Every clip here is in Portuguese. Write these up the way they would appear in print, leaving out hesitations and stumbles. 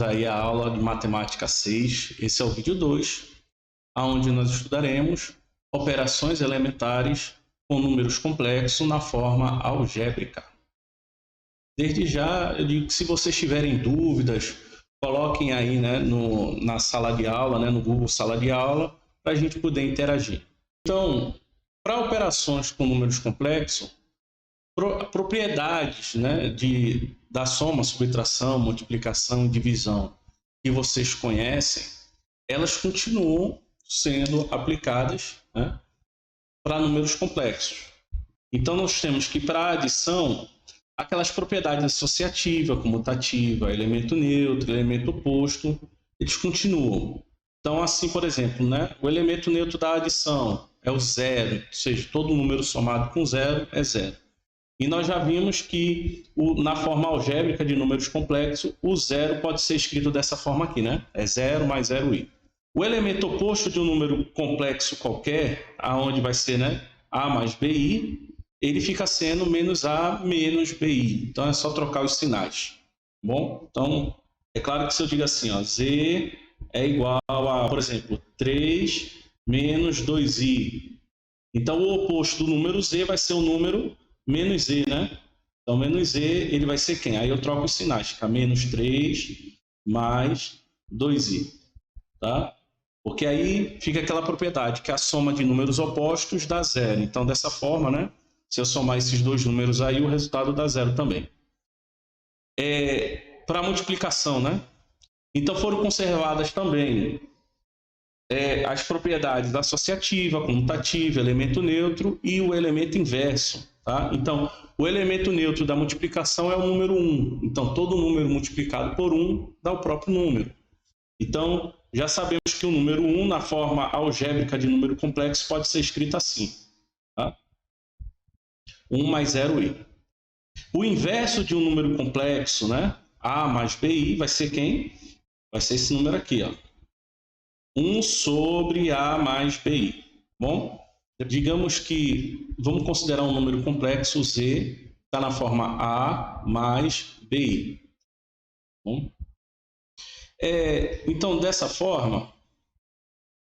aí a aula de matemática 6. Esse é o vídeo 2, onde nós estudaremos operações elementares com números complexos na forma algébrica. Desde já, eu digo que se vocês tiverem dúvidas, coloquem aí, né, na sala de aula, né, no Google Sala de Aula, para a gente poder interagir. Então, para operações com números complexos, propriedades, né, da soma, subtração, multiplicação e divisão que vocês conhecem, elas continuam sendo aplicadas, né, para números complexos. Então, nós temos que, para a adição, aquelas propriedades associativas, comutativa, elemento neutro, elemento oposto, eles continuam. Então, assim, por exemplo, né, o elemento neutro da adição é o zero, ou seja, todo número somado com zero é zero. E nós já vimos que na forma algébrica de números complexos, o zero pode ser escrito dessa forma aqui, né? É zero mais zero i. O elemento oposto de um número complexo qualquer, aonde vai ser, né, a mais bi, ele fica sendo menos a menos bi. Então é só trocar os sinais. Bom, então é claro que se eu digo assim, ó, z é igual a, por exemplo, 3 menos 2i. Então o oposto do número z vai ser o número menos z, né? Então, menos z, ele vai ser quem? Aí eu troco os sinais, fica menos 3 mais 2i, tá? Porque aí fica aquela propriedade, que a soma de números opostos dá zero. Então, dessa forma, né? Se eu somar esses dois números aí, o resultado dá zero também. Para multiplicação, né? Então, foram conservadas também as propriedades associativa, comutativa, elemento neutro e o elemento inverso. Tá? Então, o elemento neutro da multiplicação é o número 1. Então, todo número multiplicado por 1 dá o próprio número. Então, já sabemos que o número 1, na forma algébrica de número complexo, pode ser escrito assim. Tá? 1 mais 0i. O inverso de um número complexo, né? A mais bi, vai ser quem? Vai ser esse número aqui, ó. 1 sobre A mais bi. Bom, digamos que vamos considerar um número complexo, Z, está na forma A mais bi. Bom, então, dessa forma,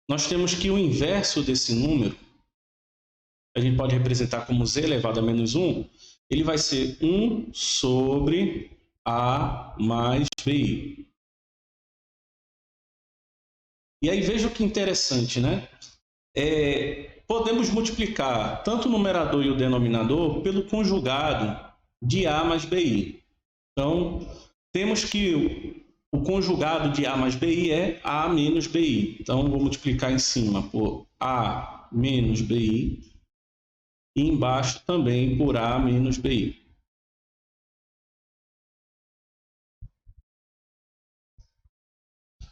nós temos que o inverso desse número, a gente pode representar como Z elevado a menos 1, ele vai ser 1 sobre A mais bi. E aí veja que interessante, né? Podemos multiplicar tanto o numerador e o denominador pelo conjugado de A mais bi. Então, temos que o conjugado de A mais bi é A menos bi. Então, vou multiplicar em cima por A menos bi e embaixo também por A menos bi.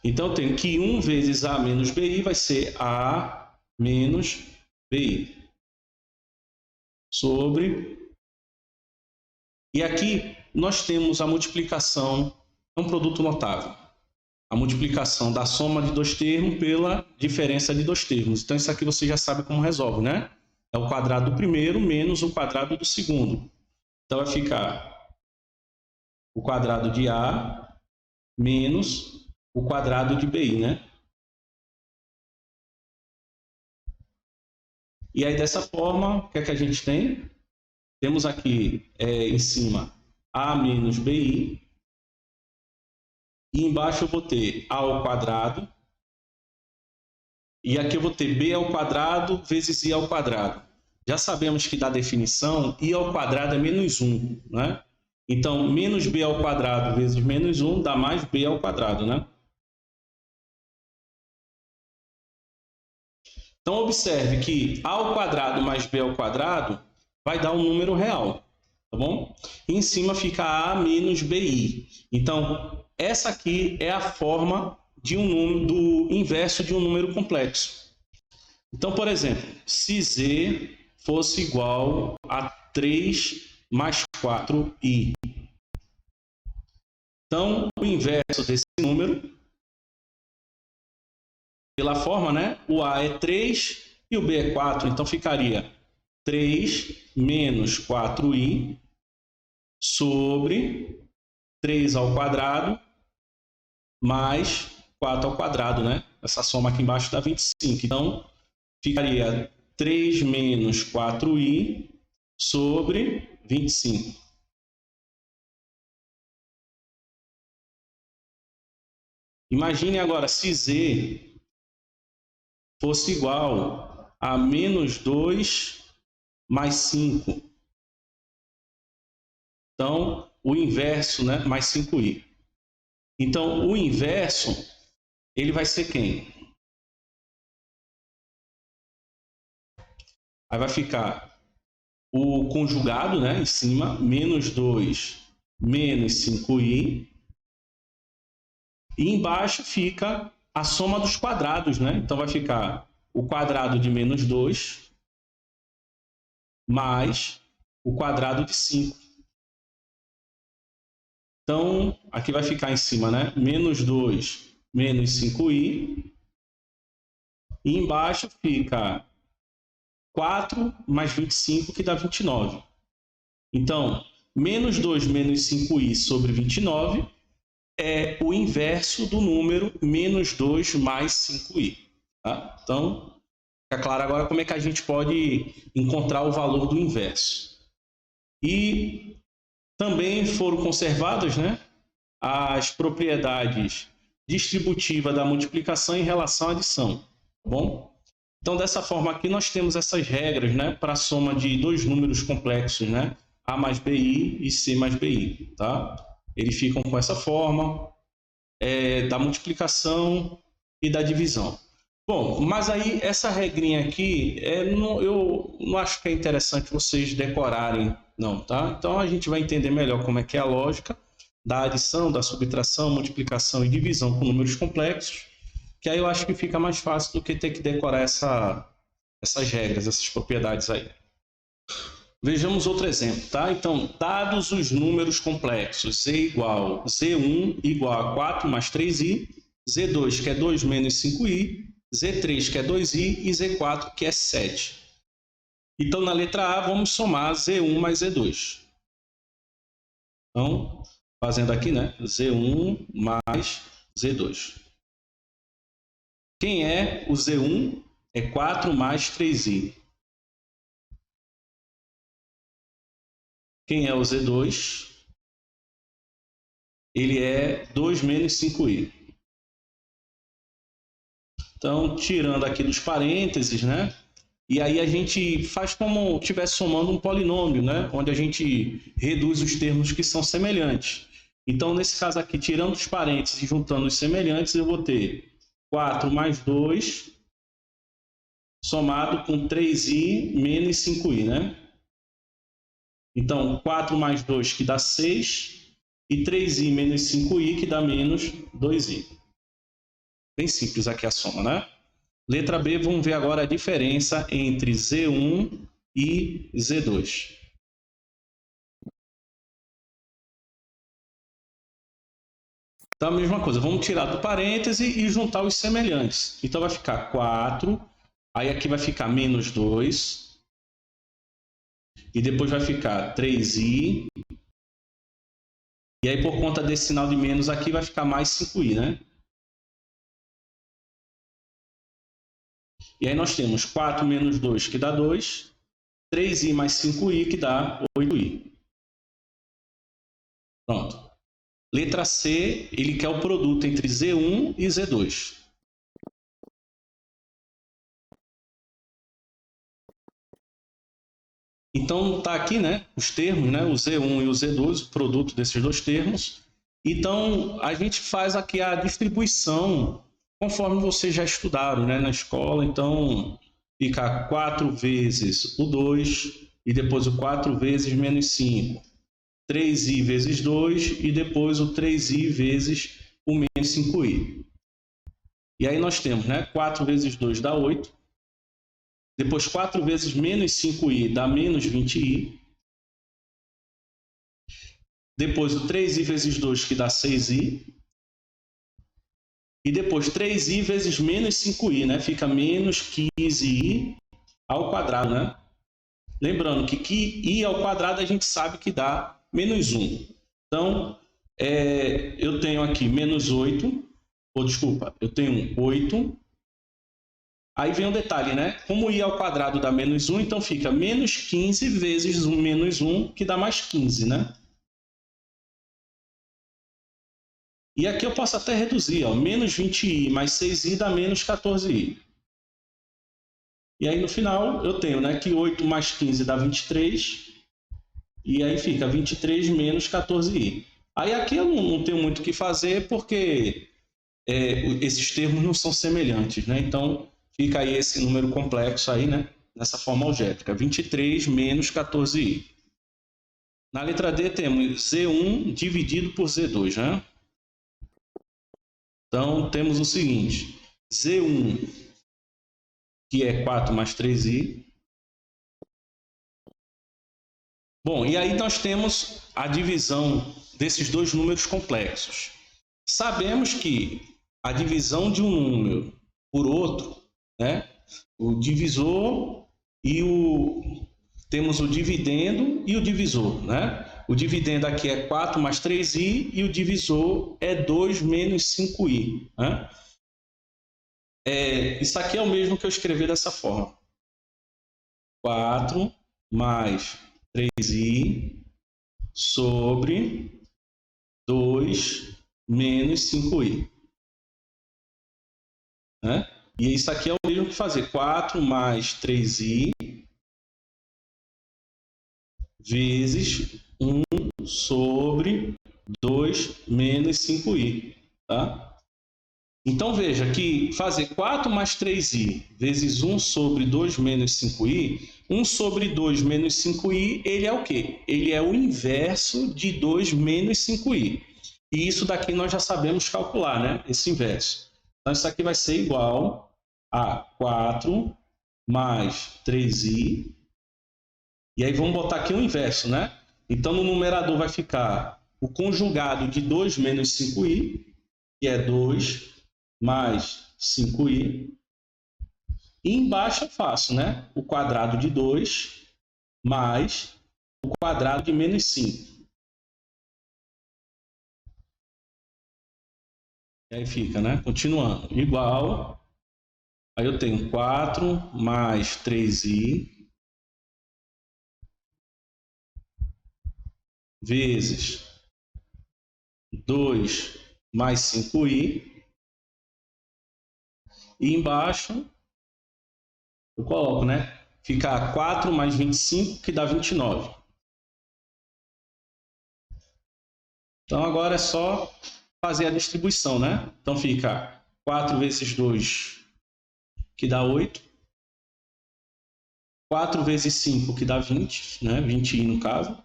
Então, eu tenho que 1 vezes A menos bi vai ser A menos bi sobre... E aqui nós temos a multiplicação, é um produto notável. A multiplicação da soma de dois termos pela diferença de dois termos. Então, isso aqui você já sabe como resolve, né? É o quadrado do primeiro menos o quadrado do segundo. Então, vai ficar o quadrado de A menos o quadrado de bi, né? E aí, dessa forma, o que é que a gente tem? Temos aqui em cima A menos bi. E embaixo eu vou ter A ao quadrado. E aqui eu vou ter B ao quadrado vezes I ao quadrado. Já sabemos que da definição, I ao quadrado é menos 1, né? Então, menos B ao quadrado vezes menos 1 dá mais B ao quadrado, né? Então, observe que A ao quadrado mais B ao quadrado vai dar um número real, tá bom? E em cima fica A menos BI. Então, essa aqui é a forma de do inverso de um número complexo. Então, por exemplo, se Z fosse igual a 3 mais 4i. Então, o inverso desse número, pela forma, né? O A é 3 e o B é 4. Então, ficaria 3 menos 4i sobre 3 ao quadrado mais 4 ao quadrado, né? Essa soma aqui embaixo dá 25. Então, ficaria 3 menos 4i sobre 25. Imagine agora se z fosse igual a menos 2 mais 5. Então, o inverso, né? Mais 5i. Então, o inverso, ele vai ser quem? Aí vai ficar o conjugado, né? Em cima, menos 2 menos 5i. E embaixo fica a soma dos quadrados, né? Então, vai ficar o quadrado de menos 2 mais o quadrado de 5. Então, aqui vai ficar em cima, né? Menos 2 menos 5i. E embaixo fica 4 mais 25, que dá 29. Então, menos 2 menos 5i sobre 29 é o inverso do número menos 2 mais 5i. Tá? Então, fica claro agora como é que a gente pode encontrar o valor do inverso. E também foram conservadas, né, as propriedades distributivas da multiplicação em relação à adição. Tá bom? Então, dessa forma aqui, nós temos essas regras, né, para a soma de dois números complexos, né, A mais BI e C mais BI. Tá? Eles ficam com essa forma da multiplicação e da divisão. Bom, mas aí essa regrinha aqui, eu não acho que é interessante vocês decorarem, não, tá? Então, a gente vai entender melhor como é que é a lógica da adição, da subtração, multiplicação e divisão com números complexos, que aí eu acho que fica mais fácil do que ter que decorar essas regras, essas propriedades aí. Vejamos outro exemplo, tá? Então, dados os números complexos, Z1 igual a 4 mais 3i, Z2 que é 2 menos 5i, Z3 que é 2i e Z4 que é 7. Então, na letra A, vamos somar Z1 mais Z2. Então, fazendo aqui, né? Z1 mais Z2. Quem é o Z1? É 4 mais 3i. Quem é o Z2? Ele é 2 menos 5i. Então, tirando aqui dos parênteses, né? E aí a gente faz como se estivesse somando um polinômio, né? Onde a gente reduz os termos que são semelhantes. Então, nesse caso aqui, tirando os parênteses e juntando os semelhantes, eu vou ter 4 mais 2 somado com 3i menos 5i, né? Então, 4 mais 2 que dá 6 e 3i menos 5i que dá menos 2i. Bem simples aqui a soma, né? Letra B, vamos ver agora a diferença entre Z1 e Z2. Então, a mesma coisa, vamos tirar do parêntese e juntar os semelhantes. Então, vai ficar 4, aí aqui vai ficar menos 2, e depois vai ficar 3i, e aí por conta desse sinal de menos aqui vai ficar mais 5i, né? E aí nós temos 4 menos 2, que dá 2, 3i mais 5i, que dá 8i. Pronto. Letra C, ele quer o produto entre Z1 e Z2. Então, está aqui, né, os termos, né, o Z1 e o Z2, o produto desses dois termos. Então, a gente faz aqui a distribuição conforme vocês já estudaram, né, na escola. Então, fica 4 vezes o 2 e depois o 4 vezes menos 5. 3i vezes 2 e depois o 3i vezes o menos 5i. E aí nós temos, né, 4 vezes 2 dá 8. Depois 4 vezes menos 5i dá menos 20i. Depois o 3i vezes 2 que dá 6i. E depois 3i vezes menos 5i, né? Fica menos 15i ao quadrado, né? Lembrando que i ao quadrado a gente sabe que dá menos 1. Então, eu tenho aqui menos 8 ou desculpa, eu tenho 8. Aí vem um detalhe, né? Como i ao quadrado dá menos 1, então fica menos 15 vezes menos 1, que dá mais 15, né? E aqui eu posso até reduzir, ó, menos 20i mais 6i dá menos 14i. E aí no final eu tenho, né, que 8 mais 15 dá 23, e aí fica 23 menos 14i. Aí aqui eu não tenho muito o que fazer, porque esses termos não são semelhantes, né? Então fica aí esse número complexo aí, né, nessa forma algébrica, 23 menos 14i. Na letra D temos Z1 dividido por Z2, né? Então temos o seguinte, Z1, que é 4 mais 3i. Bom, e aí nós temos a divisão desses dois números complexos. Sabemos que a divisão de um número por outro, né? O divisor e temos o dividendo e o divisor, né? O dividendo aqui é 4 mais 3i e o divisor é 2 menos 5i, né? Isso aqui é o mesmo que eu escrevi dessa forma. 4 mais 3i sobre 2 menos 5i. Né? E isso aqui é o mesmo que fazer 4 mais 3i vezes 1 sobre 2 menos 5i. Tá? Então veja que fazer 4 mais 3i vezes 1 sobre 2 menos 5i, 1 sobre 2 menos 5i, ele é o quê? Ele é o inverso de 2 menos 5i. E isso daqui nós já sabemos calcular, né? Esse inverso. Então isso aqui vai ser igual a 4 mais 3i. E aí vamos botar aqui o inverso, né? Então no numerador vai ficar o conjugado de 2 menos 5i, que é 2 mais 5i. E embaixo eu faço, né? O quadrado de 2 mais o quadrado de menos 5. E aí fica, né? Continuando. Igual. Aí eu tenho 4 mais 3i vezes 2 mais 5i. E embaixo eu coloco, né? Fica 4 mais 25, que dá 29. Então agora é só fazer a distribuição, né? Então fica 4 vezes 2, que dá 8. 4 vezes 5, que dá 20, né? 20i no caso.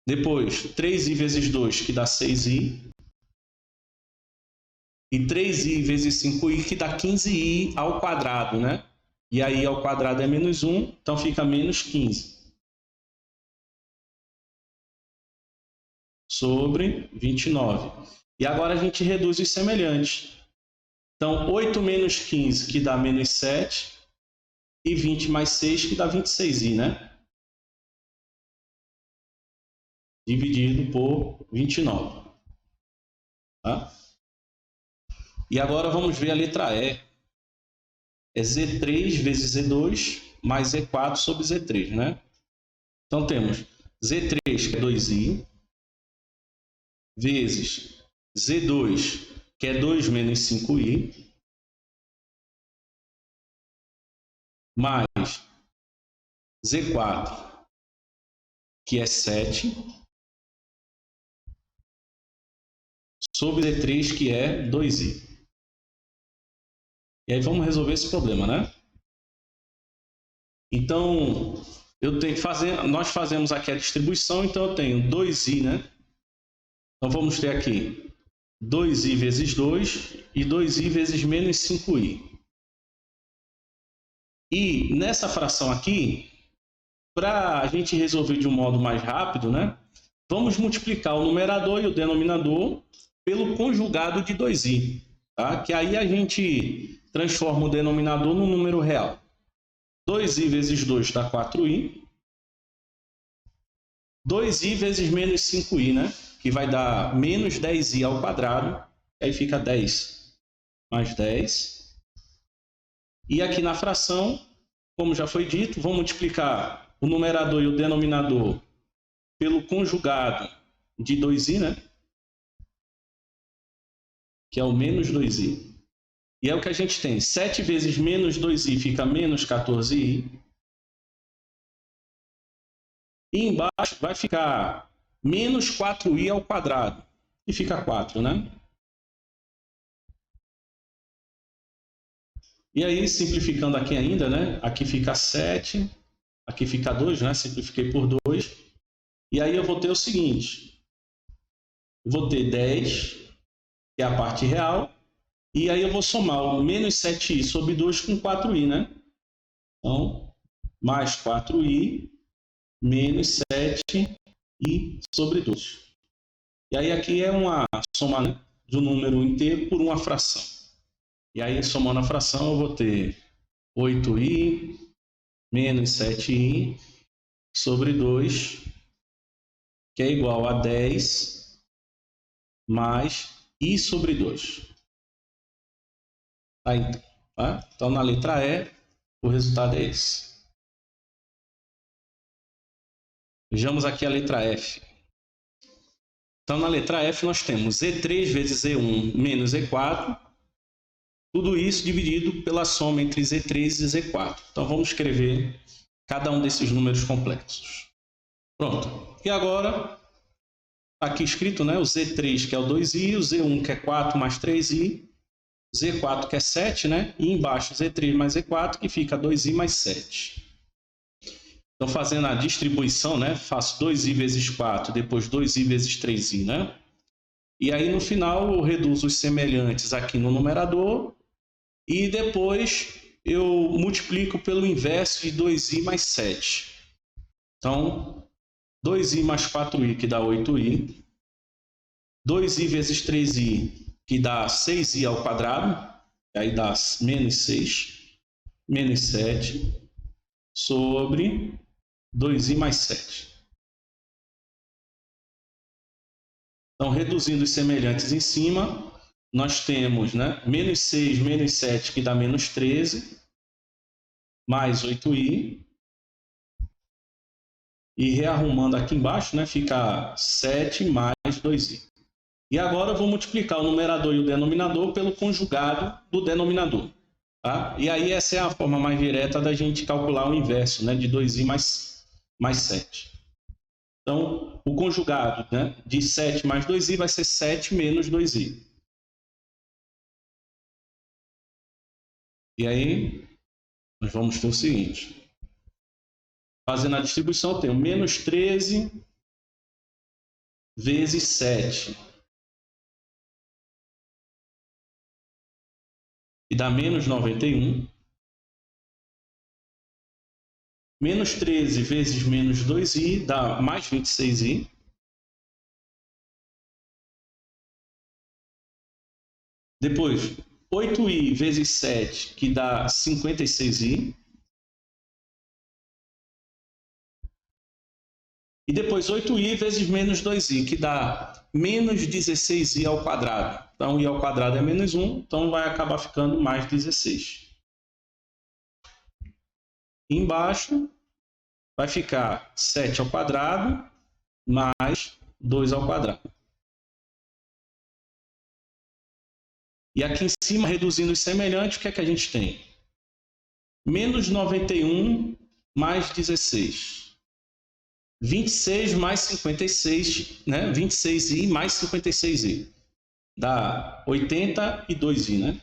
Depois, 3i vezes 2, que dá 6i. E 3i vezes 5i, que dá 15i ao quadrado, né? E aí ao quadrado é menos 1, então fica menos 15. Sobre 29. E agora a gente reduz os semelhantes. Então, 8 menos 15, que dá menos 7. E 20 mais 6, que dá 26i, né? Dividido por 29. Tá? E agora vamos ver a letra E. É Z3 vezes Z2 mais Z4 sobre Z3, né? Então temos Z3, que é 2i, vezes Z2, que é 2 menos 5i, mais Z4, que é 7, sobre Z3, que é 2i. E aí vamos resolver esse problema, né? Então, nós fazemos aqui a distribuição, então eu tenho 2i, né? Então vamos ter aqui 2i vezes 2 e 2i vezes menos 5i. E nessa fração aqui, para a gente resolver de um modo mais rápido, né? Vamos multiplicar o numerador e o denominador pelo conjugado de 2i, tá? Que aí a gente transforma o denominador no número real. 2i vezes 2 dá 4i. 2i vezes menos 5i, né? Que vai dar menos 10i ao quadrado. Aí fica 10 mais 10. E aqui na fração, como já foi dito, vou multiplicar o numerador e o denominador pelo conjugado de 2i, né? Que é o menos 2i. E é o que a gente tem. 7 vezes menos 2i fica menos 14i. E embaixo vai ficar menos 4i ao quadrado. E fica 4, né? E aí, simplificando aqui ainda, né? Aqui fica 7, aqui fica 2, né? Simplifiquei por 2. E aí eu vou ter o seguinte. Eu vou ter 10, que é a parte real. E aí eu vou somar o menos 7i sobre 2 com 4i, né? Então, mais 4i menos 7i sobre 2. E aí aqui é uma soma, né, de um número inteiro por uma fração. E aí, somando a fração, eu vou ter 8i menos 7i sobre 2, que é igual a 10 mais i sobre 2. Então, na letra E, o resultado é esse. Vejamos aqui a letra F. Então, na letra F, nós temos E3 vezes E1 menos E4. Tudo isso dividido pela soma entre Z3 e Z4. Então, vamos escrever cada um desses números complexos. Pronto. E agora, aqui escrito, né, o Z3, que é o 2i, o Z1, que é 4 mais 3i, Z4, que é 7, né? E embaixo Z3 mais Z4, que fica 2i mais 7. Então, fazendo a distribuição, né? Faço 2i vezes 4, depois 2i vezes 3i, né? E aí, no final, eu reduzo os semelhantes aqui no numerador e depois eu multiplico pelo inverso de 2i mais 7. Então, 2i mais 4i, que dá 8i. 2i vezes 3i, que dá 6i ao quadrado, aí dá menos 6, menos 7, sobre 2i mais 7. Então, reduzindo os semelhantes em cima, nós temos, né, menos 6, menos 7, que dá menos 13, mais 8i. E rearrumando aqui embaixo, né, fica 7 mais 2i. E agora eu vou multiplicar o numerador e o denominador pelo conjugado do denominador. Tá? E aí essa é a forma mais direta da gente calcular o inverso, né, de 2i mais 7. Então, o conjugado, né, de 7 mais 2i vai ser 7 menos 2i. E aí, nós vamos ter o seguinte. Fazendo a distribuição, eu tenho menos 13 vezes 7. E dá menos 91. Menos 13 vezes menos 2i dá mais 26i. Depois, 8i vezes 7, que dá 56i. E depois 8i vezes menos 2i, que dá menos 16i ao quadrado. Então, i ao quadrado é menos 1, então vai acabar ficando mais 16. E embaixo vai ficar 7 ao quadrado mais 2 ao quadrado. E aqui em cima, reduzindo os semelhantes, o que é que a gente tem? Menos 91 mais 16. 26 mais 56, né? 26i mais 56i. Dá 82i, né?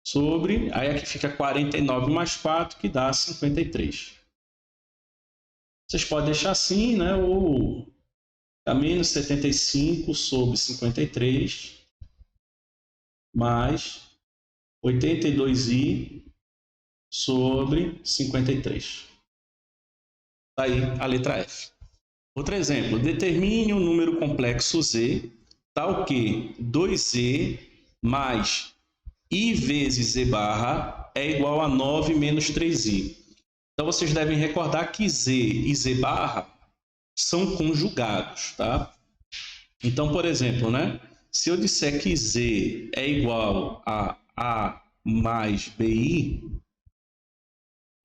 Sobre, aí aqui fica 49 mais 4, que dá 53. Vocês podem deixar assim, né? Ou a menos 75 sobre 53 mais 82i sobre 53. Tá aí a letra F. Outro exemplo. Determine um número complexo Z, tal que 2z mais i vezes z barra é igual a 9 menos 3i. Então, vocês devem recordar que z e z barra são conjugados, tá? Então, por exemplo, né? Se eu disser que z é igual a mais bi,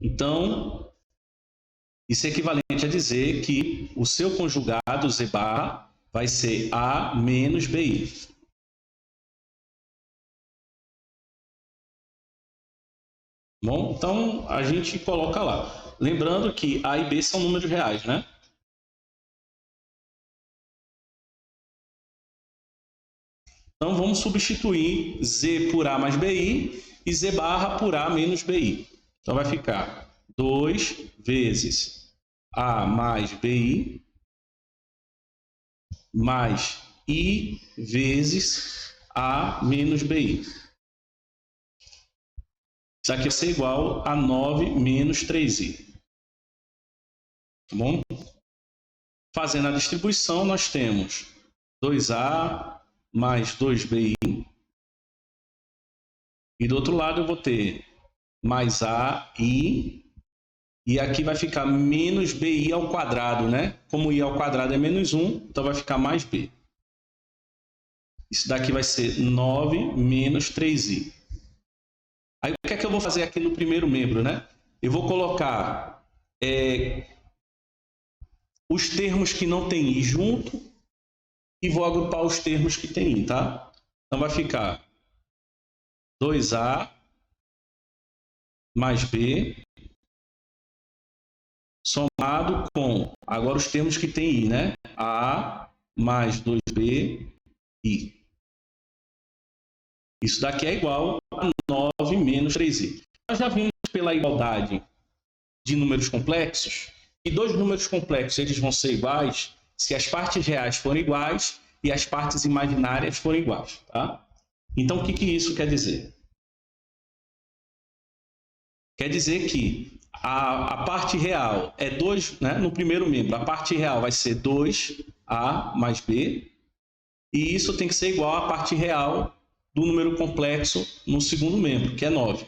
então isso é equivalente a dizer que o seu conjugado z barra vai ser a menos bi. Bom, então a gente coloca lá. Lembrando que a e b são números reais, né? Então vamos substituir z por a mais bi e z barra por a menos bi. Então vai ficar 2 vezes a mais bi mais i vezes a menos bi. Isso aqui vai ser igual a 9 menos 3i. Tá bom? Fazendo a distribuição, nós temos 2a mais 2bi. E do outro lado eu vou ter mais ai. E aqui vai ficar menos bi ao quadrado, né? Como i ao quadrado é menos 1, então vai ficar mais b. Isso daqui vai ser 9 menos 3i. Aí o que é que eu vou fazer aqui no primeiro membro, né? Eu vou colocar os termos que não tem i junto e vou agrupar os termos que tem i, tá? Então vai ficar 2a mais b somado com, agora os termos que tem i, né? A mais 2b i. Isso daqui é igual a 9 menos 3i. Nós já vimos pela igualdade de números complexos que dois números complexos eles vão ser iguais se as partes reais forem iguais e as partes imaginárias forem iguais, tá? Então, o que isso quer dizer? Quer dizer que a parte real é 2, né? No primeiro membro, a parte real vai ser 2a mais b, e isso tem que ser igual à parte real do número complexo no segundo membro, que é 9.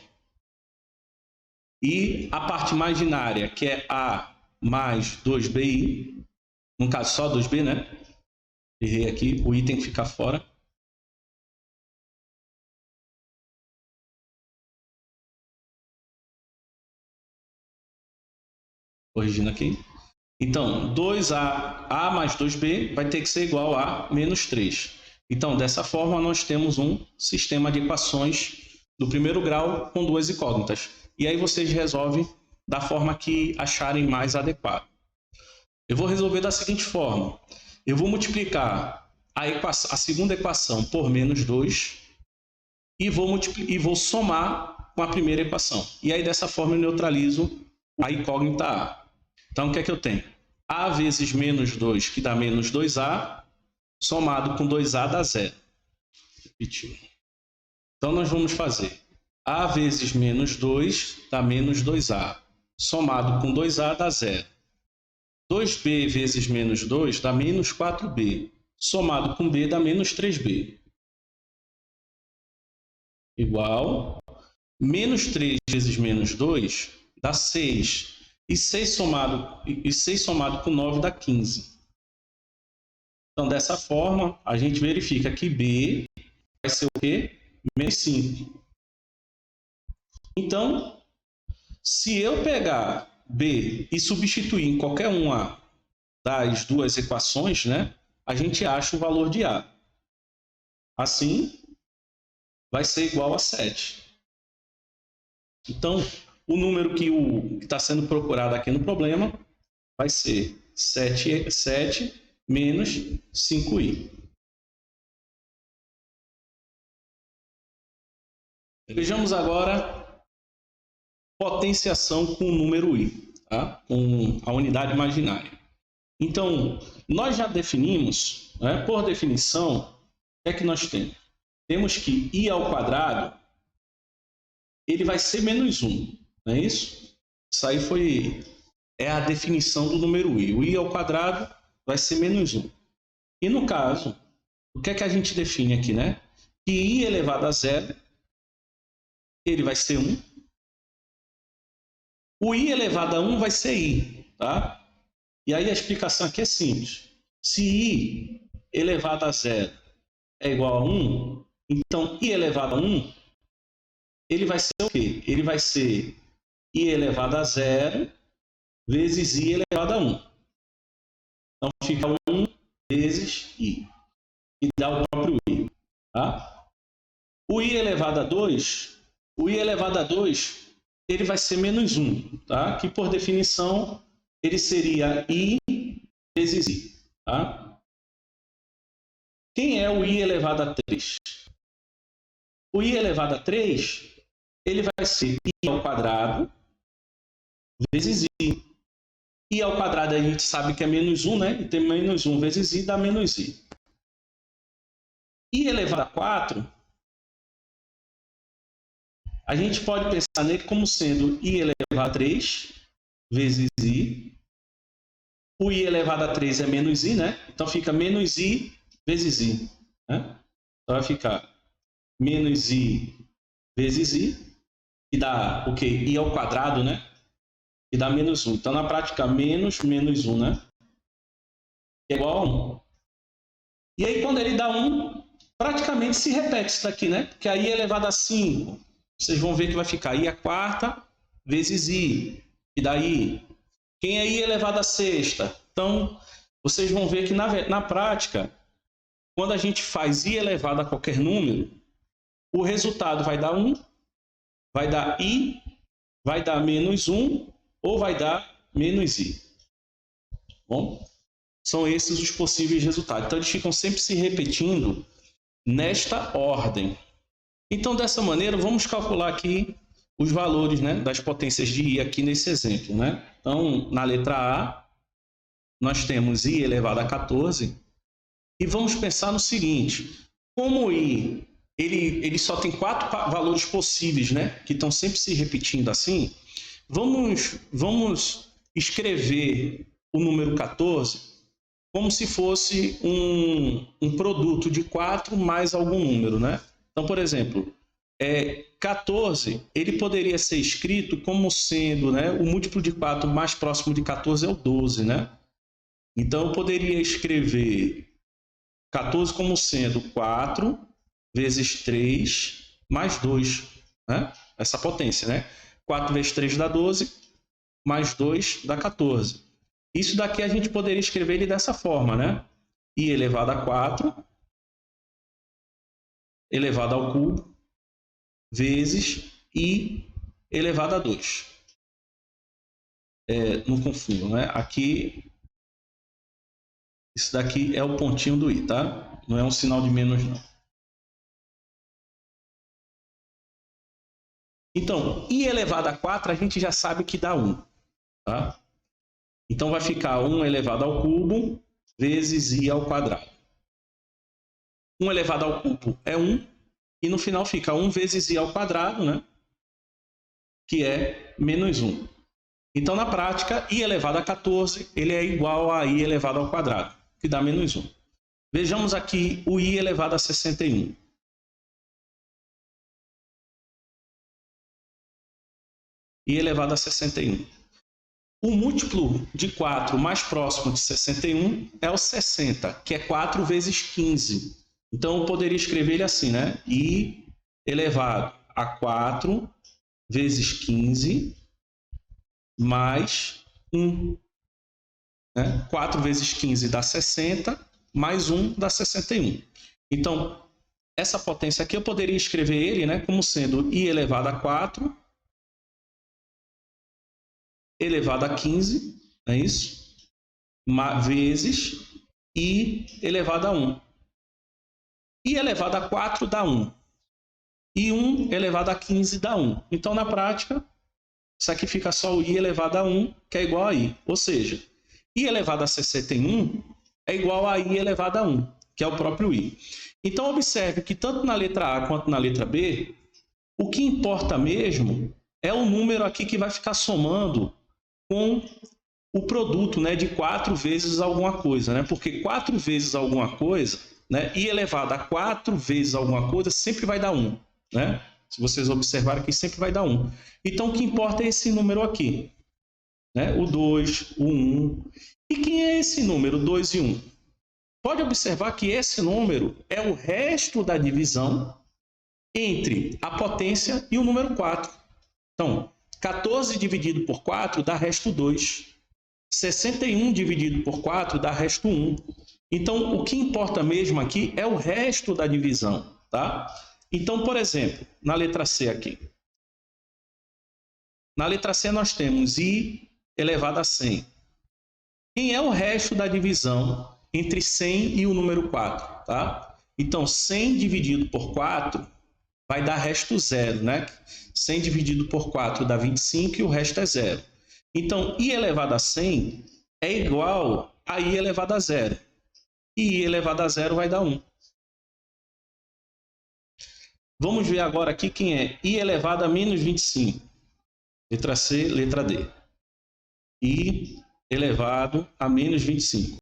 E a parte imaginária, que é a mais 2bi, no caso só 2b, né? Errei aqui, o i tem que ficar fora. Corrigindo aqui. Então, 2a mais 2b vai ter que ser igual a menos 3. Então, dessa forma, nós temos um sistema de equações do primeiro grau com duas incógnitas. E aí vocês resolvem da forma que acharem mais adequado. Eu vou resolver da seguinte forma. Eu vou multiplicar a segunda equação por menos 2 e vou somar com a primeira equação. E aí, dessa forma, eu neutralizo a incógnita a. Então, o que é que eu tenho? A vezes menos 2, que dá menos 2a, somado com 2a dá 0. Repetiu. Então, nós vamos fazer a vezes menos 2 dá menos 2a, somado com 2a dá 0. 2b vezes menos 2 dá menos 4b, somado com b dá menos 3b. Igual, menos 3 vezes menos 2 dá 6. E 6 somado com 9 dá 15. Então, dessa forma, a gente verifica que b vai ser o quê? Menos 5. Então, se eu pegar b e substituir em qualquer uma das duas equações, né, a gente acha o valor de a. Assim, vai ser igual a 7. Então, o número que está sendo procurado aqui no problema vai ser 7 menos 5i. Vejamos agora potenciação com o número i, tá? Com a unidade imaginária. Então, nós já definimos, né, por definição, o que é que nós temos? Temos que i ao quadrado ele vai ser menos 1. Não é isso? Isso aí é a definição do número i. O i ao quadrado vai ser menos 1. E no caso, o que é que a gente define aqui, né? Que i elevado a 0, ele vai ser 1. O i elevado a 1 vai ser i, tá? E aí a explicação aqui é simples. Se i elevado a 0 é igual a 1, então i elevado a 1, ele vai ser o quê? Ele vai ser i elevado a 0 vezes i elevado a 1. Então fica 1 vezes i, e dá o próprio i. Tá? O i elevado a 2, ele vai ser menos 1, tá? Que por definição ele seria i vezes i. Tá? Quem é o i elevado a 3? O i elevado a 3, ele vai ser i ao quadrado vezes i. I ao quadrado a gente sabe que é menos 1, né? Então menos 1 vezes i dá menos i. I elevado a 4, a gente pode pensar nele como sendo i elevado a 3 vezes i. O i elevado a 3 é menos i, né? Então fica menos i vezes i. Né? Então vai ficar menos i vezes i, que dá o quê? I ao quadrado, né? E dá menos 1. Então na prática, menos 1, né? Que é igual a 1. E aí quando ele dá 1, praticamente se repete isso daqui, né? Porque aí i elevado a 5, vocês vão ver que vai ficar i à quarta vezes i, e daí quem é i elevado a sexta? Então, vocês vão ver que na prática, quando a gente faz i elevado a qualquer número, o resultado vai dar 1, vai dar i, vai dar menos 1 ou vai dar menos i. Bom, são esses os possíveis resultados. Então, eles ficam sempre se repetindo nesta ordem. Então, dessa maneira, vamos calcular aqui os valores, né, das potências de i aqui nesse exemplo. Né? Então, na letra A, nós temos i elevado a 14. E vamos pensar no seguinte, como i ele só tem 4 valores possíveis, né, que estão sempre se repetindo assim, vamos escrever o número 14 como se fosse um produto de 4 mais algum número, né? Então, por exemplo, 14, ele poderia ser escrito como sendo, né, o múltiplo de 4 mais próximo de 14 é o 12, né? Então, eu poderia escrever 14 como sendo 4 vezes 3 mais 2, né? Essa potência, né? 4 vezes 3 dá 12, mais 2 dá 14. Isso daqui a gente poderia escrever ele dessa forma, né? I elevado a 4 elevado ao cubo vezes i elevado a 2. Não confundo, né? Aqui, isso daqui é o pontinho do i, tá? Não é um sinal de menos, não. Então, i elevado a 4 a gente já sabe que dá 1, tá? Então vai ficar 1 elevado ao cubo vezes i ao quadrado. 1 elevado ao cubo é 1, e no final fica 1 vezes i ao quadrado, né? Que é menos 1. Então, na prática, i elevado a 14 ele é igual a i elevado ao quadrado, que dá menos 1. Vejamos aqui o i elevado a 61. I elevado a 61. O múltiplo de 4 mais próximo de 61 é o 60, que é 4 vezes 15. Então, eu poderia escrever ele assim, né? I elevado a 4 vezes 15 mais 1. Né? 4 vezes 15 dá 60, mais 1 dá 61. Então, essa potência aqui eu poderia escrever ele, né, como sendo i elevado a 4 elevado a 15, não é isso? Vezes i elevado a 1. I elevado a 4 dá 1. E 1 elevado a 15 dá 1. Então, na prática, isso aqui fica só o i elevado a 1, que é igual a i. Ou seja, i elevado a 61 é igual a i elevado a 1, que é o próprio i. Então, observe que tanto na letra A quanto na letra B, o que importa mesmo é o número aqui que vai ficar somando com o produto, né, de 4 vezes alguma coisa, né? Porque 4 vezes alguma coisa, né, i elevado a 4 vezes alguma coisa sempre vai dar 1, né? Se vocês observarem que sempre vai dar 1. Então, o que importa é esse número aqui, né? O 2, o 1. E quem é esse número 2 e 1? Pode observar que esse número é o resto da divisão entre a potência e o número 4. Então, 14 dividido por 4 dá resto 2. 61 dividido por 4 dá resto 1. Então, o que importa mesmo aqui é o resto da divisão, tá? Então, por exemplo, na letra C aqui. Na letra C nós temos I elevado a 100. Quem é o resto da divisão entre 100 e o número 4, tá? Então, 100 dividido por 4 vai dar resto 0, né? 100 dividido por 4 dá 25 e o resto é 0. Então, I elevado a 100 é igual a I elevado a 0. E I elevado a 0 vai dar 1. Vamos ver agora aqui quem é I elevado a menos 25. Letra C, letra D. I elevado a menos 25.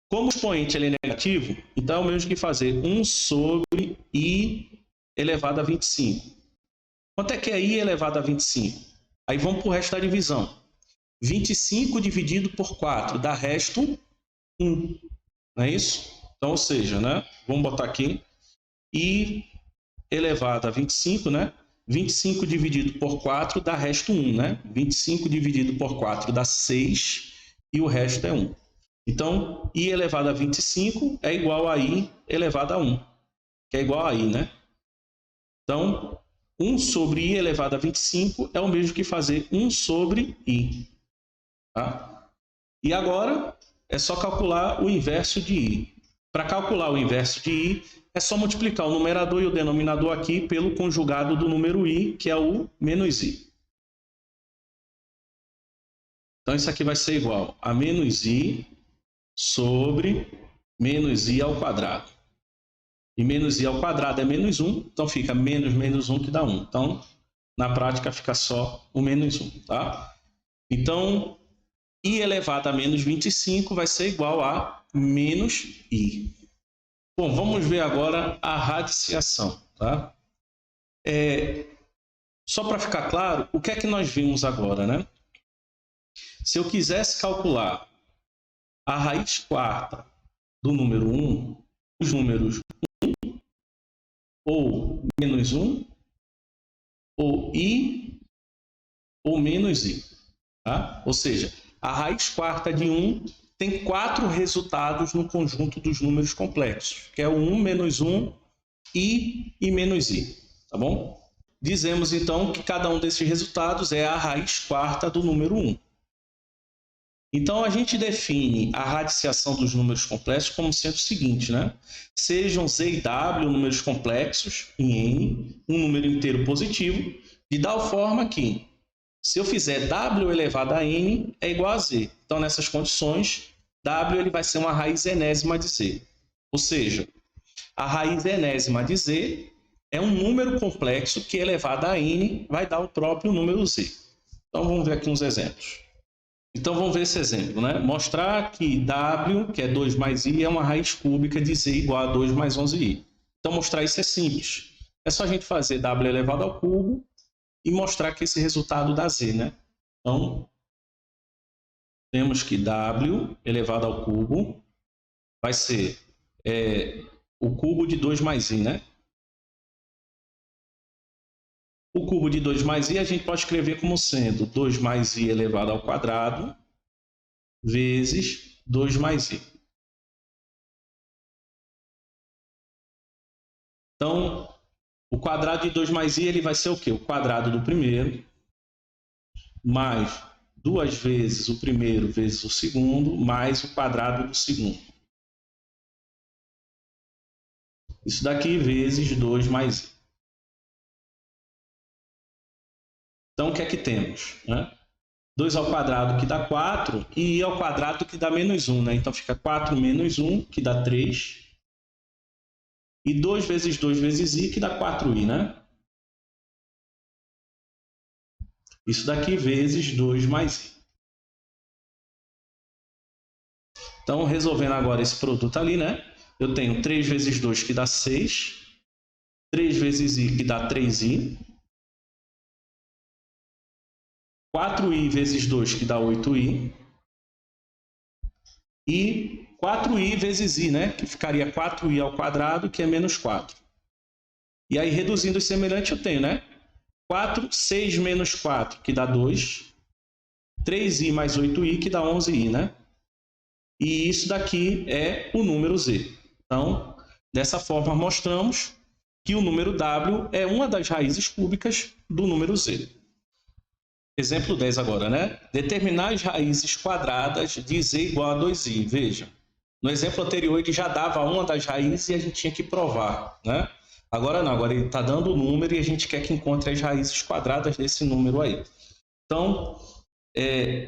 Como o expoente ele é negativo, então é o mesmo que fazer 1 sobre I elevado a 25. Quanto é que é I elevado a 25? Aí vamos para o resto da divisão. 25 dividido por 4 dá resto 1. Não é isso? Então, ou seja, né? Vamos botar aqui I elevado a 25, né? 25 dividido por 4 dá resto 1, né? 25 dividido por 4 dá 6 e o resto é 1. Então, I elevado a 25 é igual a I elevado a 1, que é igual a I, né? Então, 1 sobre I elevado a 25 é o mesmo que fazer 1 sobre I. Tá? E agora é só calcular o inverso de I. Para calcular o inverso de I, é só multiplicar o numerador e o denominador aqui pelo conjugado do número I, que é o menos I. Então, isso aqui vai ser igual a menos I sobre menos I ao quadrado. E menos I ao quadrado é menos 1, então fica menos menos 1 que dá 1. Então, na prática, fica só o menos 1. Tá? Então, I elevado a menos 25 vai ser igual a menos I. Bom, vamos ver agora a radiciação. Tá? Só para ficar claro, o que é que nós vimos agora, né? Se eu quisesse calcular a raiz quarta do número 1, os números 1 ou menos 1, ou I ou menos I. Tá? Ou seja, a raiz quarta de 1 tem 4 resultados no conjunto dos números complexos, que é o 1 menos 1, I e menos I. Tá bom? Dizemos então que cada um desses resultados é a raiz quarta do número 1. Então, a gente define a radiciação dos números complexos como sendo o seguinte, né? Sejam Z e W números complexos em N, um número inteiro positivo, de tal forma que, se eu fizer W elevado a N, é igual a Z. Então, nessas condições, W ele vai ser uma raiz enésima de Z. Ou seja, a raiz enésima de Z é um número complexo que, elevado a N, vai dar o próprio número Z. Então, vamos ver aqui uns exemplos. Então, vamos ver esse exemplo, né? Mostrar que W, que é 2 mais I, é uma raiz cúbica de Z igual a 2 mais 11I. Então, mostrar isso é simples. É só a gente fazer W elevado ao cubo e mostrar que esse resultado dá Z, né? Então, temos que W elevado ao cubo vai ser o cubo de 2 mais I, né? O cubo de 2 mais I a gente pode escrever como sendo 2 mais I elevado ao quadrado vezes 2 mais I. Então, o quadrado de 2 mais I ele vai ser o quê? O quadrado do primeiro mais 2 vezes o primeiro vezes o segundo mais o quadrado do segundo. Isso daqui vezes 2 mais I. Então, o que é que temos? 2 ao quadrado que dá 4 e I ao quadrado que dá menos 1. Né? Então, fica 4 menos 1, que dá 3. E 2 vezes 2 vezes I, que dá 4I. Né? Isso daqui vezes 2 mais I. Então, resolvendo agora esse produto ali, né? Eu tenho 3 vezes 2, que dá 6. 3 vezes I, que dá 3I. 4i vezes 2, que dá 8i. E 4i vezes i, né? Que ficaria 4i ao quadrado, que é menos 4. E aí, reduzindo o semelhante, eu tenho, né? 4, 6 menos 4, que dá 2. 3i mais 8i, que dá 11i, né? E isso daqui é o número z. Então, dessa forma, mostramos que o número w é uma das raízes cúbicas do número z. Exemplo 10 agora, né? Determinar as raízes quadradas de z igual a 2i. Veja, no exemplo anterior ele já dava uma das raízes e a gente tinha que provar, né? Agora não, agora ele está dando o número e a gente quer que encontre as raízes quadradas desse número aí. Então,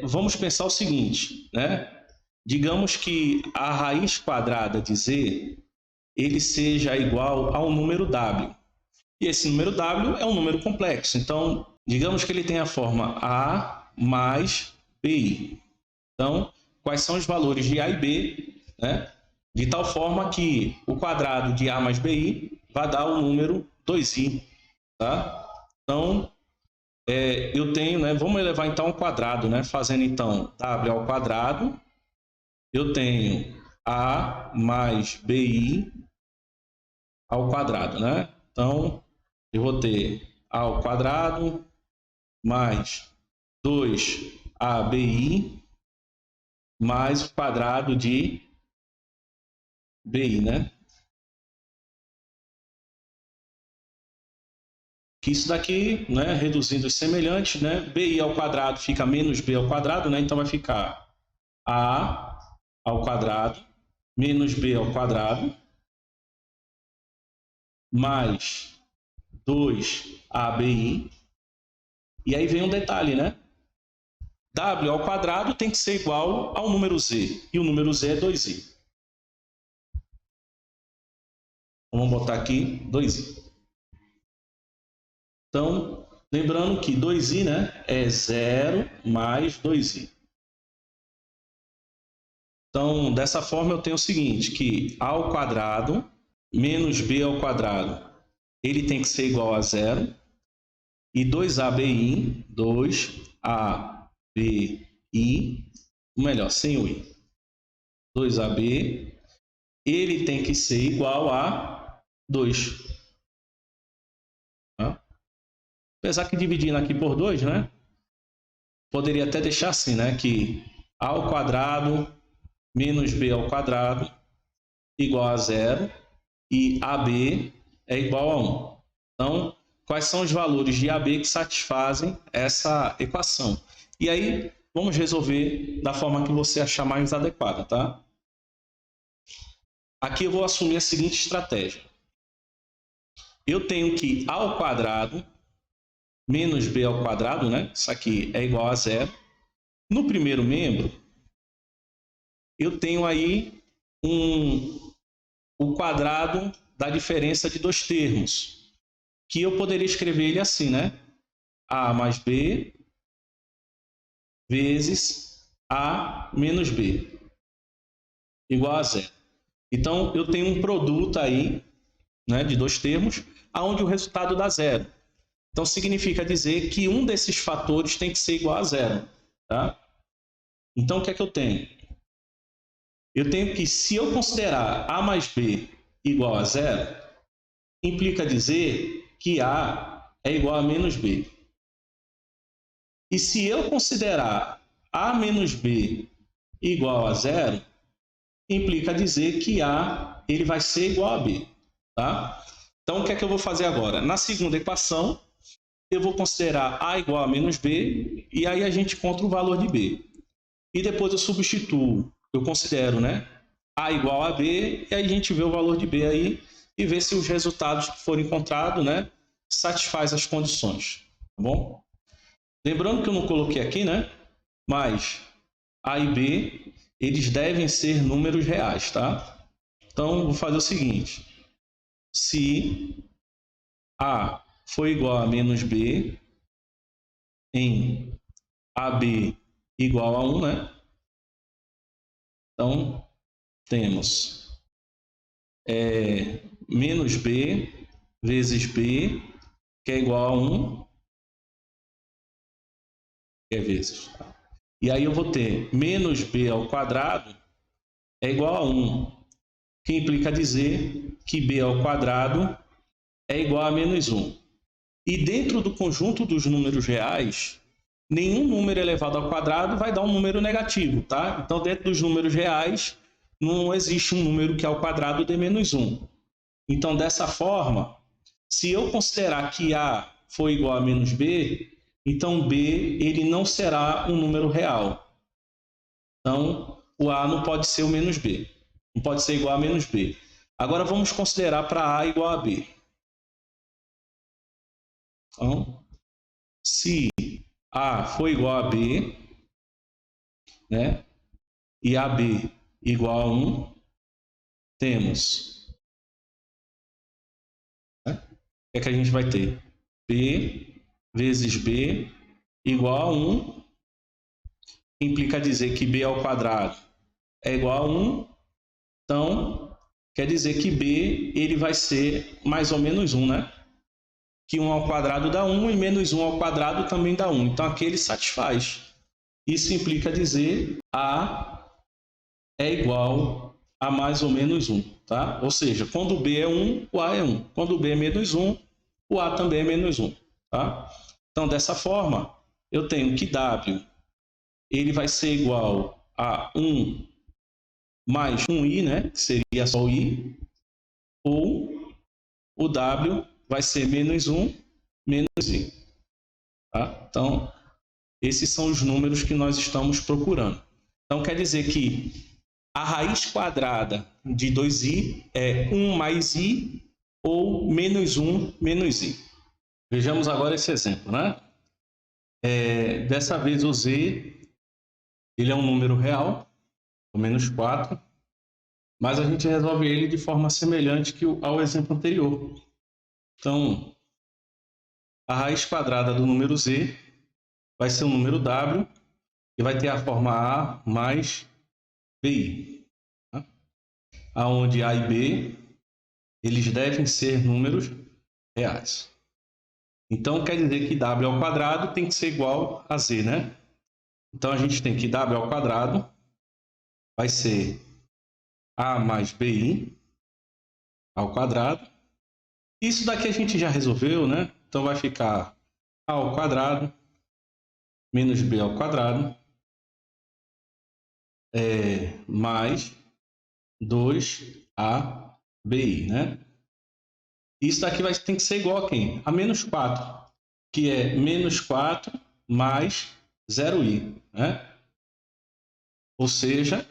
vamos pensar o seguinte, né? Digamos que a raiz quadrada de z ele seja igual ao número w. E esse número w é um número complexo. Então, digamos que ele tem a forma a mais bi. Então, quais são os valores de a e b, né? De tal forma que o quadrado de a mais bi vai dar o número 2i. Tá? Então, eu tenho, né? Vamos elevar então ao quadrado, né? Fazendo então w ao quadrado, eu tenho a mais bi ao quadrado, né? Então, eu vou ter a ao quadrado mais 2abi mais o quadrado de bi, né? Que isso daqui, né, reduzindo os semelhantes, né? bi ao quadrado fica menos b ao quadrado, né? Então vai ficar a ao quadrado menos b ao quadrado mais 2abi. E aí vem um detalhe, né? W ao quadrado tem que ser igual ao número z. E o número z é 2i. Vamos botar aqui 2i. Então, lembrando que 2i, né, é 0 mais 2i. Então, dessa forma eu tenho o seguinte, que a ao quadrado menos b ao quadrado, ele tem que ser igual a 0. E 2abi, 2abi, melhor, sem o i. 2ab, ele tem que ser igual a 2. Tá? Apesar que dividindo aqui por 2, né? Poderia até deixar assim, né? Que a ao quadrado menos b ao quadrado igual a 0 e ab é igual a 1. Então, quais são os valores de AB que satisfazem essa equação? E aí, vamos resolver da forma que você achar mais adequada, tá? Aqui eu vou assumir a seguinte estratégia. Eu tenho que a ao quadrado menos b ao quadrado, né? Isso aqui é igual a 0. No primeiro membro, eu tenho aí o quadrado da diferença de dois termos, que eu poderia escrever ele assim, né? A mais b vezes a menos b igual a 0. Então, eu tenho um produto aí, né, de dois termos, onde o resultado dá 0. Então, significa dizer que um desses fatores tem que ser igual a 0. Tá? Então, o que é que eu tenho? Eu tenho que, se eu considerar a mais b igual a 0, implica dizer que a é igual a menos b. E se eu considerar a menos b igual a 0, implica dizer que a ele vai ser igual a b. Tá? Então, o que é que eu vou fazer agora? Na segunda equação, eu vou considerar a igual a menos b, e aí a gente encontra o valor de b. E depois eu substituo, eu considero, né, a igual a b, e aí a gente vê o valor de b aí, e vê se os resultados que foram encontrados, né, satisfaz as condições. Tá bom? Lembrando que eu não coloquei aqui, né, mas a e b, eles devem ser números reais, tá? Então, vou fazer o seguinte. Se a for igual a menos b em ab igual a 1, né? Então, temos menos b vezes b, que é igual a 1, que é vezes. Tá? E aí eu vou ter menos b ao quadrado é igual a 1, que implica dizer que b ao quadrado é igual a menos 1. E dentro do conjunto dos números reais, nenhum número elevado ao quadrado vai dar um número negativo, tá? Então, dentro dos números reais, não existe um número que ao quadrado dê menos 1. Então, dessa forma, se eu considerar que A for igual a menos B, então B ele não será um número real. Então, o A não pode ser o menos B. Não pode ser igual a menos B. Agora, vamos considerar para A igual a B. Então, se A for igual a B, né, e AB igual a 1, temos, né, o que é que a gente vai ter? B vezes B igual a 1, implica dizer que B ao quadrado é igual a 1, então quer dizer que B ele vai ser mais ou menos 1, né? Que 1 ao quadrado dá 1 e menos 1 ao quadrado também dá 1. Então, aqui ele satisfaz. Isso implica dizer A é igual a mais ou menos 1. Tá? Ou seja, quando B é 1, o A é 1. Quando B é menos 1, o A também é menos 1. Tá? Então, dessa forma, eu tenho que W ele vai ser igual a 1 mais 1i, né? Que seria só o i, ou o W vai ser menos 1 menos i. Tá? Então, esses são os números que nós estamos procurando. Então, quer dizer que a raiz quadrada de 2i é 1 mais i ou menos 1 menos i. Vejamos agora esse exemplo, né? Dessa vez o z ele é um número real, o menos 4, mas a gente resolve ele de forma semelhante ao exemplo anterior. Então, a raiz quadrada do número z vai ser o número w, que vai ter a forma a mais bi, tá? Onde a e b eles devem ser números reais. Então, quer dizer que w ao quadrado tem que ser igual a z, né? Então, a gente tem que w ao quadrado vai ser a mais bi ao quadrado. Isso daqui a gente já resolveu, né? Então, vai ficar a ao quadrado menos b ao quadrado mais 2abi, né? Isso daqui tem que ser igual a quem? A menos 4, que é menos 4 mais 0i, né? Ou seja,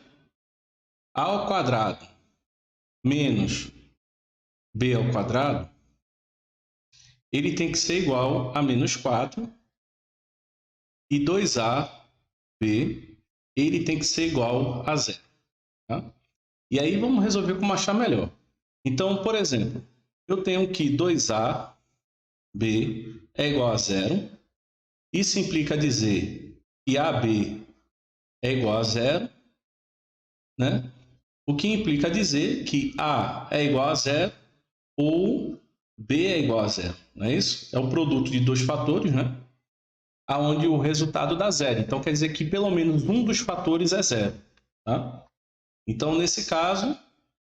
a ao quadrado menos b ao quadrado, ele tem que ser igual a menos 4 e 2ab, ele tem que ser igual a 0. Tá? E aí vamos resolver como achar melhor. Então, por exemplo, eu tenho que 2ab é igual a 0. Isso implica dizer que AB é igual a 0, né? O que implica dizer que A é igual a 0 ou B é igual a 0. Não é isso? É o produto de dois fatores, né? Onde o resultado dá 0. Então, quer dizer que pelo menos um dos fatores é 0. Tá? Então, nesse caso,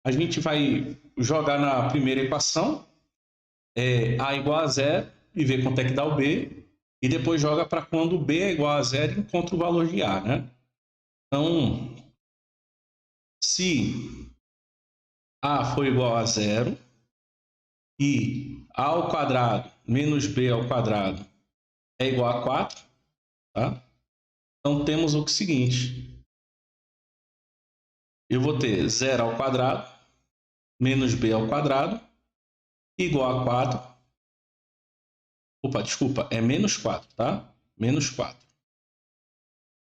a gente vai jogar na primeira equação A igual a 0 e ver quanto é que dá o B. E depois joga para quando B é igual a 0 e encontra o valor de A, né? Então, se A for igual a 0 e A ao quadrado menos B ao quadrado é igual a 4, tá? Então, temos o seguinte. Eu vou ter 0 ao quadrado menos B ao quadrado igual a 4. Opa, desculpa, é menos 4, tá? Menos 4.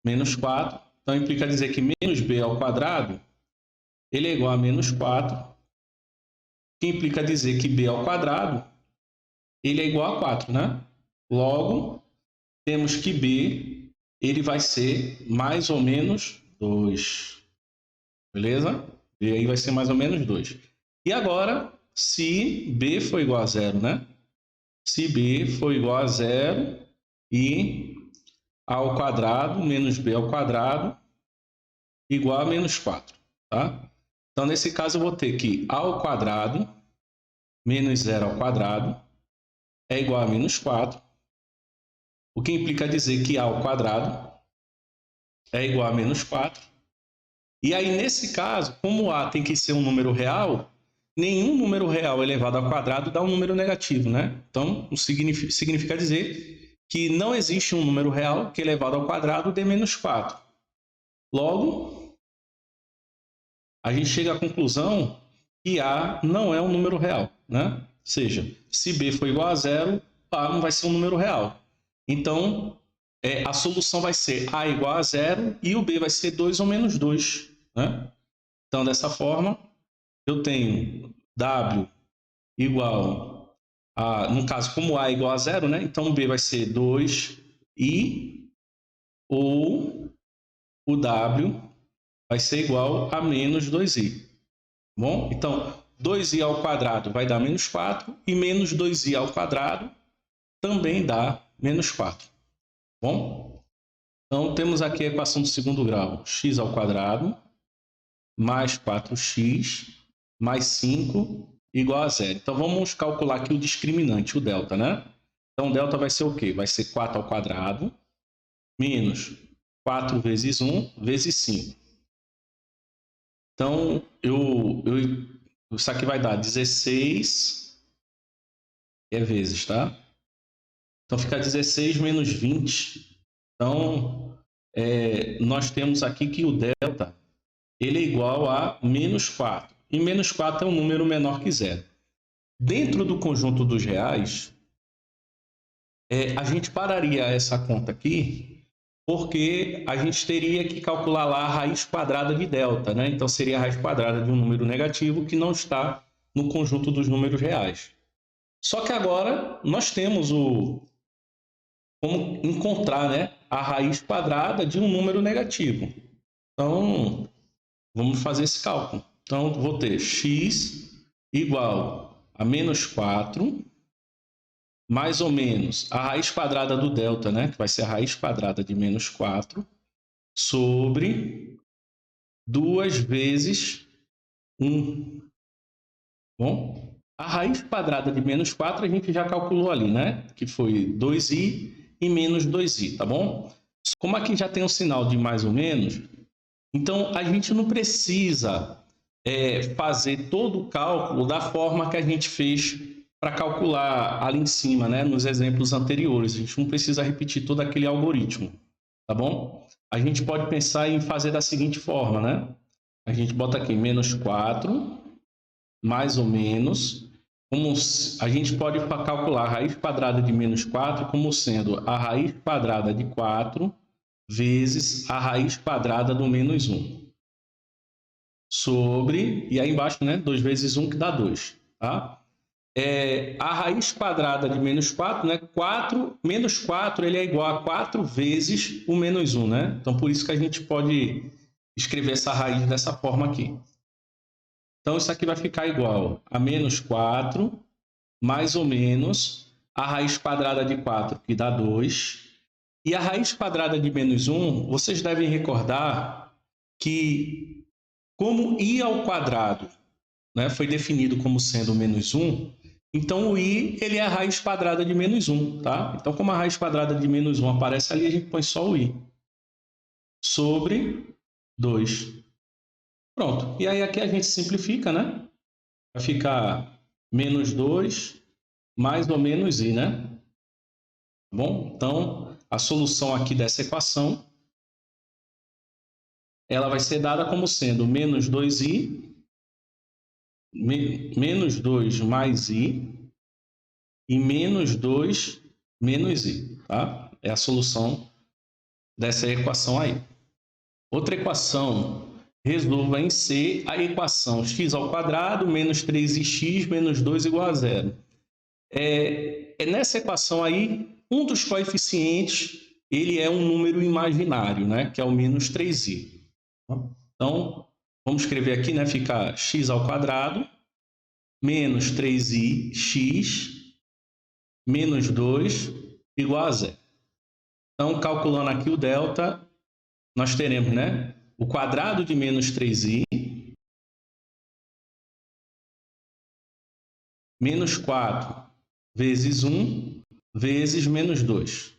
Menos 4. Então, implica dizer que menos B ao quadrado ele é igual a menos 4, que implica dizer que B ao quadrado ele é igual a 4, né? Logo, temos que B ele vai ser mais ou menos 2. Beleza? B aí vai ser mais ou menos 2. E agora, se B for igual a 0, né? Se B for igual a 0 e a ao quadrado menos b ao quadrado igual a menos 4. Tá? Então, nesse caso, eu vou ter que a ao quadrado menos 0 ao quadrado é igual a menos 4, o que implica dizer que a ao quadrado é igual a menos 4. E aí, nesse caso, como a tem que ser um número real, nenhum número real elevado ao quadrado dá um número negativo, né? Então, significa dizer que não existe um número real que elevado ao quadrado dê menos 4. Logo, a gente chega à conclusão que A não é um número real, né? Ou seja, se B for igual a 0, A não vai ser um número real. Então, a solução vai ser A igual a 0 e o B vai ser 2 ou menos 2. Né? Então, dessa forma, eu tenho W igual a... No caso, como A é igual a 0, né? Então, B vai ser 2i ou o W vai ser igual a menos 2i. Bom, então, 2i ao quadrado vai dar menos 4 e menos 2i ao quadrado também dá menos 4. Bom, então temos aqui a equação do segundo grau, x ao quadrado mais 4x mais 5 igual a 0. Então vamos calcular aqui o discriminante, o delta, né? Então o delta vai ser o quê? Vai ser 4 ao quadrado menos 4 vezes 1 vezes 5. Então, isso aqui vai dar 16 vezes, tá? Então, fica 16 menos 20. Então, nós temos aqui que o delta ele é igual a menos 4. E menos 4 é um número menor que zero. Dentro do conjunto dos reais, a gente pararia essa conta aqui, porque a gente teria que calcular lá a raiz quadrada de delta, né? Então, seria a raiz quadrada de um número negativo que não está no conjunto dos números reais. Só que agora nós temos como encontrar, né, a raiz quadrada de um número negativo. Então, vamos fazer esse cálculo. Então, vou ter x igual a menos 4, mais ou menos a raiz quadrada do delta, né, que vai ser a raiz quadrada de menos 4, sobre 2 vezes 1. Bom, a raiz quadrada de menos 4 a gente já calculou ali, né? Que foi 2i e menos 2i, tá bom? Como aqui já tem um sinal de mais ou menos, então a gente não precisa fazer todo o cálculo da forma que a gente fez para calcular ali em cima, né? Nos exemplos anteriores. A gente não precisa repetir todo aquele algoritmo, tá bom? A gente pode pensar em fazer da seguinte forma, né? A gente bota aqui menos 4, mais ou menos, como a gente pode calcular a raiz quadrada de menos 4 como sendo a raiz quadrada de 4 vezes a raiz quadrada do menos 1. Sobre, e aí embaixo, né, 2 vezes 1 que dá 2. Tá? A raiz quadrada de menos 4, né, menos 4 ele é igual a 4 vezes o menos 1. Né? Então, por isso que a gente pode escrever essa raiz dessa forma aqui. Então, isso aqui vai ficar igual a menos 4, mais ou menos a raiz quadrada de 4, que dá 2. E a raiz quadrada de menos 1, vocês devem recordar que, como i ao quadrado, né, foi definido como sendo menos 1, então o i ele é a raiz quadrada de menos 1. Tá? Então, como a raiz quadrada de menos 1 aparece ali, a gente põe só o i. Sobre 2. Pronto. E aí aqui a gente simplifica, né? Vai ficar menos 2 mais ou menos i, né? Bom, então a solução aqui dessa equação ela vai ser dada como sendo menos 2i, menos 2 mais i e menos 2 menos i, tá? É a solução dessa equação aí. Outra equação, resolva em C a equação x ao quadrado menos 3x menos 2 igual a 0. Nessa equação aí, um dos coeficientes ele é um número imaginário, né? Que é o menos 3i. Então, vamos escrever aqui, né? Fica x ao quadrado menos 3i x menos 2 igual a 0. Então, calculando aqui o delta, nós teremos, né, o quadrado de menos 3i menos 4 vezes 1 vezes menos 2.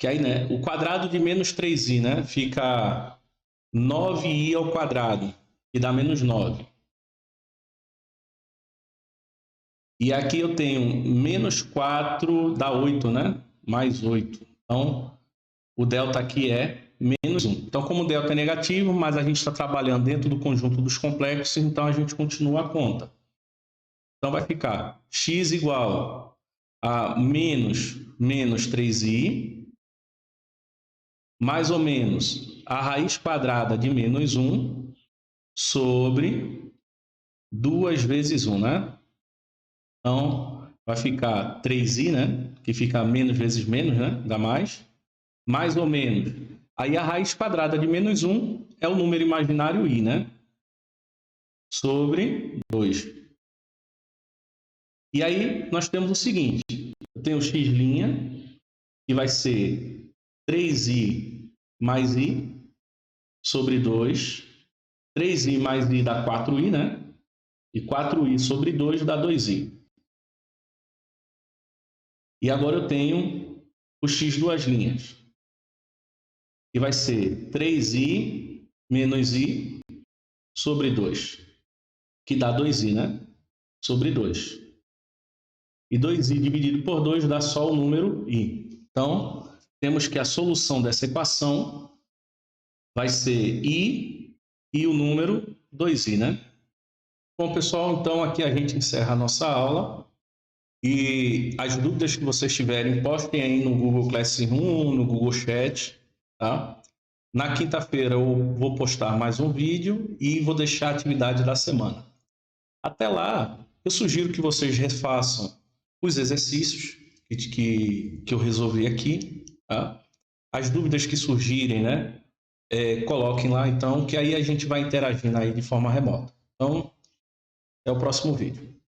Que aí, né, o quadrado de menos 3i, né, fica 9i ao quadrado, que dá menos 9. E aqui eu tenho menos 4 dá 8, né? Mais 8. Então, o delta aqui é menos 1. Então, como o delta é negativo, mas a gente está trabalhando dentro do conjunto dos complexos, então a gente continua a conta. Então, vai ficar x igual a menos 3i, mais ou menos a raiz quadrada de menos 1 sobre 2 vezes 1, né? Então, vai ficar 3i, né? Que fica menos vezes menos, né? Dá mais ou menos. Aí a raiz quadrada de menos 1 é o número imaginário i, né? Sobre 2. E aí nós temos o seguinte, eu tenho x', que vai ser 3i mais i sobre 2. 3i mais i dá 4i, né? E 4i sobre 2 dá 2i. E agora eu tenho o x duas linhas, que vai ser 3i menos i sobre 2, que dá 2i, né? Sobre 2. E 2i dividido por 2 dá só o número i. Então, temos que a solução dessa equação vai ser i e o número 2i, né? Bom, pessoal, então aqui a gente encerra a nossa aula. E as dúvidas que vocês tiverem, postem aí no Google Classroom, no Google Chat, tá? Na quinta-feira eu vou postar mais um vídeo e vou deixar a atividade da semana. Até lá, eu sugiro que vocês refaçam os exercícios que eu resolvi aqui, tá? As dúvidas que surgirem, né? Coloquem lá, então, que aí a gente vai interagindo aí de forma remota. Então, até o próximo vídeo.